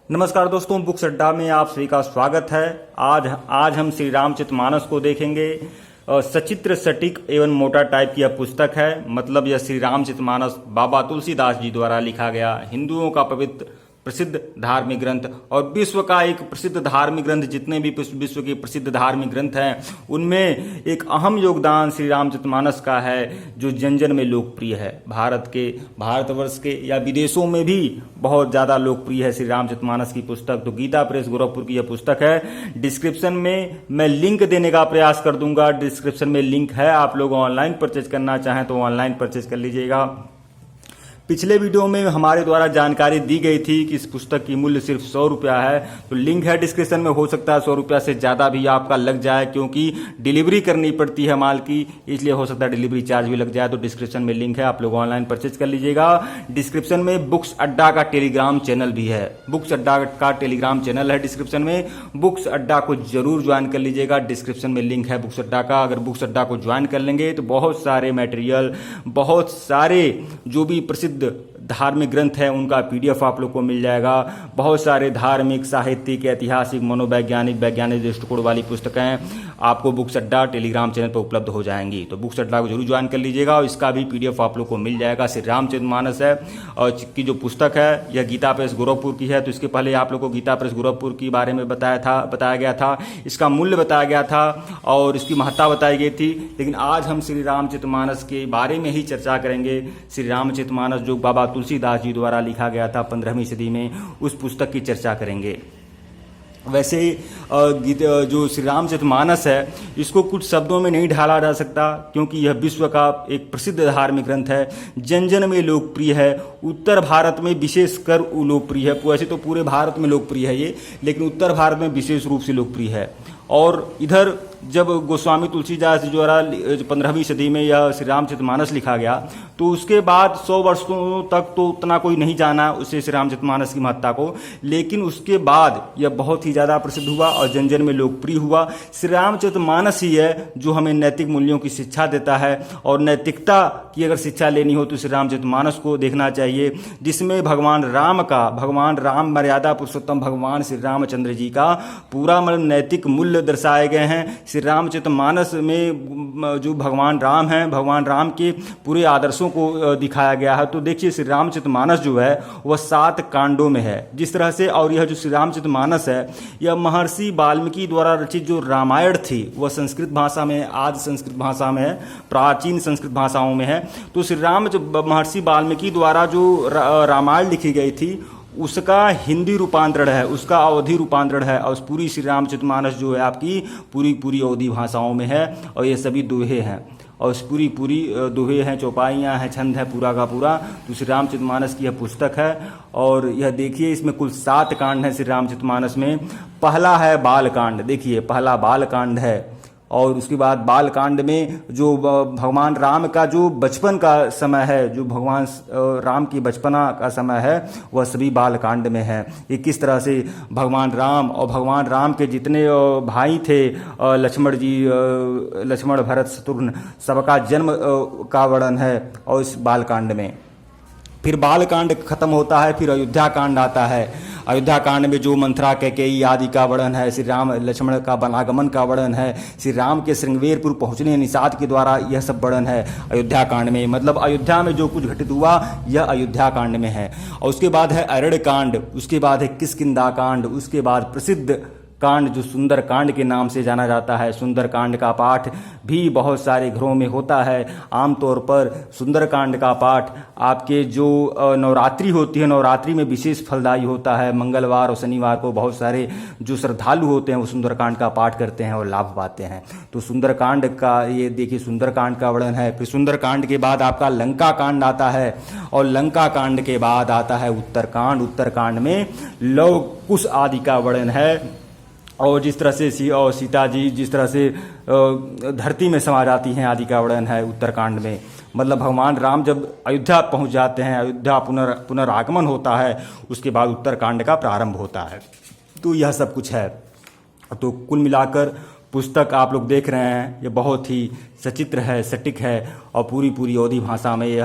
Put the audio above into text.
नमस्कार दोस्तों, बुक्स अड्डा में आप सभी का स्वागत है। आज हम श्री रामचरितमानस को देखेंगे। सचित्र सटीक एवं मोटा टाइप की यह पुस्तक है। मतलब यह श्री रामचरितमानस बाबा तुलसीदास जी द्वारा लिखा गया हिंदुओं का पवित्र प्रसिद्ध धार्मिक ग्रंथ और विश्व का एक प्रसिद्ध धार्मिक ग्रंथ। जितने भी विश्व के प्रसिद्ध धार्मिक ग्रंथ हैं उनमें एक अहम योगदान श्री रामचरितमानस का है, जो जन जन में लोकप्रिय है। भारतवर्ष के या विदेशों में भी बहुत ज़्यादा लोकप्रिय है श्री रामचरितमानस की पुस्तक। तो गीता प्रेस गोरखपुर की यह पुस्तक है। डिस्क्रिप्शन में मैं लिंक देने का प्रयास कर दूंगा। डिस्क्रिप्शन में लिंक है, आप लोग ऑनलाइन परचेज करना चाहें तो ऑनलाइन परचेज कर लीजिएगा। पिछले वीडियो में हमारे द्वारा जानकारी दी गई थी कि इस पुस्तक की मूल्य सिर्फ 100 रुपया है। तो लिंक है डिस्क्रिप्शन में। हो सकता है 100 रुपया से ज़्यादा भी आपका लग जाए, क्योंकि डिलीवरी करनी पड़ती है माल की, इसलिए हो सकता है डिलीवरी चार्ज भी लग जाए। तो डिस्क्रिप्शन में लिंक है, आप लोग ऑनलाइन परचेज कर लीजिएगा। डिस्क्रिप्शन में बुक्स अड्डा का टेलीग्राम चैनल भी है। बुक्स अड्डा का टेलीग्राम चैनल है डिस्क्रिप्शन में। बुक्स अड्डा को जरूर ज्वाइन कर लीजिएगा। डिस्क्रिप्शन में लिंक है बुक्स अड्डा का। अगर बुक्स अड्डा को ज्वाइन कर लेंगे तो बहुत सारे मटेरियल, बहुत सारे जो भी प्रसिद्ध धार्मिक ग्रंथ है उनका पीडीएफ आप लोग को मिल जाएगा। बहुत सारे धार्मिक, साहित्यिक, ऐतिहासिक, मनोवैज्ञानिक, वैज्ञानिक दृष्टिकोण वाली पुस्तकें आपको बुक्स अड्डा टेलीग्राम चैनल पर उपलब्ध हो जाएंगी। तो बुक्स अड्डा को जरूर ज्वाइन कर लीजिएगा और इसका भी पीडीएफ आप लोग को मिल जाएगा। श्री रामचरितमानस है और की जो पुस्तक है यह गीता प्रेस गोरखपुर की है। तो इसके पहले आप लोग को गीता प्रेस गोरखपुर के बारे में बताया गया था, इसका मूल्य बताया गया था और इसकी महत्ता बताई गई थी। लेकिन आज हम श्री रामचरितमानस के बारे में ही चर्चा करेंगे। श्री रामचरितमानस जो बाबा तुलसीदास जी द्वारा लिखा गया था 15वीं सदी में, उस पुस्तक की चर्चा करेंगे। वैसे जो श्री रामचरितमानस है इसको कुछ शब्दों में नहीं ढाला जा सकता, क्योंकि यह विश्व का एक प्रसिद्ध धार्मिक ग्रंथ है। जन जन में लोकप्रिय है। उत्तर भारत में विशेषकर लोकप्रिय है। वैसे तो पूरे भारत में लोकप्रिय है ये, लेकिन उत्तर भारत में विशेष रूप से लोकप्रिय है। और इधर जब गोस्वामी तुलसीदास जी द्वारा 15वीं सदी में यह श्री रामचरितमानस लिखा गया, तो उसके बाद 100 वर्षों तक तो उतना कोई नहीं जाना उससे श्री रामचरितमानस की महत्ता को। लेकिन उसके बाद यह बहुत ही ज़्यादा प्रसिद्ध हुआ और जन जन में लोकप्रिय हुआ। श्री रामचरितमानस ही है जो हमें नैतिक मूल्यों की शिक्षा देता है, और नैतिकता की अगर शिक्षा लेनी हो तो श्री रामचरितमानस को देखना चाहिए, जिसमें भगवान राम मर्यादा पुरुषोत्तम भगवान श्री रामचंद्र जी का पूरा मतलब नैतिक मूल्य दर्शाए गए हैं। श्री रामचरितमानस में जो भगवान राम हैं, भगवान राम के पूरे आदर्शों को दिखाया गया है। तो देखिए श्री रामचरितमानस जो है वह 7 कांडों में है जिस तरह से। और यह जो श्री रामचरितमानस है यह महर्षि वाल्मीकि द्वारा रचित जो रामायण थी वह संस्कृत भाषा में, आज संस्कृत भाषा में है, प्राचीन संस्कृत भाषाओं में है। तो श्री महर्षि वाल्मीकि द्वारा जो रामायण लिखी गई थी उसका हिंदी रूपांतरण है, उसका अवधी रूपांतरण है। और पूरी श्री रामचरितमानस जो है आपकी पूरी अवधी भाषाओं में है। और ये सभी दोहे हैं, और पूरी दोहे हैं, चौपाइयाँ हैं, छंद है पूरा का पूरा। तो श्री रामचरितमानस की यह पुस्तक है। और यह देखिए इसमें कुल 7 कांड हैं श्री रामचरितमानस में। पहला है बालकांड। देखिए पहला बालकांड है। और उसके बाद बालकांड में जो भगवान राम का जो बचपन का समय है, जो भगवान राम की बचपना का समय है, वह सभी बालकांड में है। ये किस तरह से भगवान राम और भगवान राम के जितने भाई थे, लक्ष्मण भरत शत्रुघ्न, सबका जन्म का वर्णन है और इस बालकांड में। फिर बालकांड खत्म होता है, फिर अयोध्या कांड आता है। अयोध्या कांड में जो मंथरा कैकेयी आदि का वर्णन है, श्री राम लक्ष्मण का वनागमन का वर्णन है, श्री राम के श्रृंगवेरपुर पहुंचने निषाद के द्वारा यह सब वर्णन है अयोध्या कांड में। मतलब अयोध्या में जो कुछ घटित हुआ यह अयोध्या कांड में है। और उसके बाद है अरण्य कांड, उसके बाद है किष्किंधा कांड, उसके बाद प्रसिद्ध कांड जो सुंदर कांड के नाम से जाना जाता है। सुंदर कांड का पाठ भी बहुत सारे घरों में होता है। आमतौर पर सुंदर कांड का पाठ आपके जो नवरात्रि होती है, नवरात्रि में विशेष फलदायी होता है। मंगलवार और शनिवार को बहुत सारे जो श्रद्धालु होते हैं वो सुंदर कांड का पाठ करते हैं और लाभ पाते हैं। तो सुंदर कांड का ये देखिए सुंदर कांड का वर्णन है। फिर सुंदर कांड के बाद आपका लंका कांड आता है, और लंका कांड के बाद आता है उत्तरकांड। उत्तरकांड में लव कुश आदि का वर्णन है। और जिस तरह से सीता जी जिस तरह से धरती में समा जाती हैं आदि का वर्णन है उत्तरकांड में। मतलब भगवान राम जब अयोध्या पहुंच जाते हैं, अयोध्या पुनरागमन होता है, उसके बाद उत्तरकांड का प्रारंभ होता है। तो यह सब कुछ है। तो कुल मिलाकर पुस्तक आप लोग देख रहे हैं ये बहुत ही सचित्र है, सटीक है और पूरी अवधी भाषा में यह